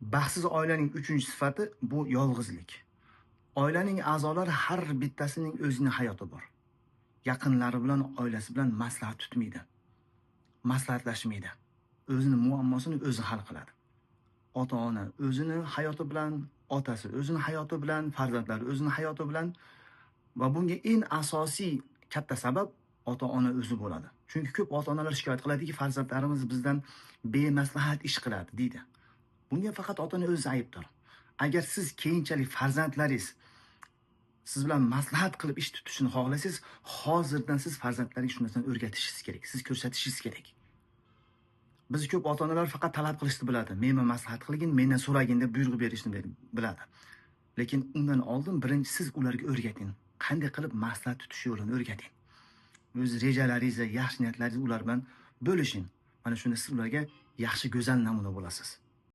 Baxtsiz oilaning 3-sifati bu yolg'izlik. Oilaning a'zolari har bittasining o'zining hayoti bor. Yaqinlari bilan, oilasi bilan maslahat tutmaydi. Maslahatlashmaydi. O'zining muammosini o'zi hal qiladi. Ota-ona o'zining hayoti bilan, otasi o'zining hayoti bilan, farzandlari o'zining hayoti bilan va bunga eng asosiy katta sabab ota-ona o'zi bo'ladi. Chunki ko'p ota-onalar shikoyat qiladiki, farzandlarimiz bizdan bemaslahat ish qiladi deydi. Bunga faqat ota-ona o'zi aybdor. Agar siz keyinchalik farzandlaringiz siz bilan maslahat qilib ish tutishini xohlasangiz, hozirdan siz farzandlaringiz shu narsani o'rgatishingiz kerak. Siz ko'rsatishingiz kerak. Biz ko'p ota-onalar faqat talab qilishni biladi. Menga maslahat qilgin, mendan so'ragin deb buyruq berishni biladi. Lekin undan oldin birinchi siz ularga o'rgating. Qanday qilib maslahat tutish yo'lini o'rgating. O'z rejalaringizni, yaxshi niyatlaringizni ular bilan bo'lishing. Mana shunda siz ularga yaxshi, go'zal namuna bo'lasiz.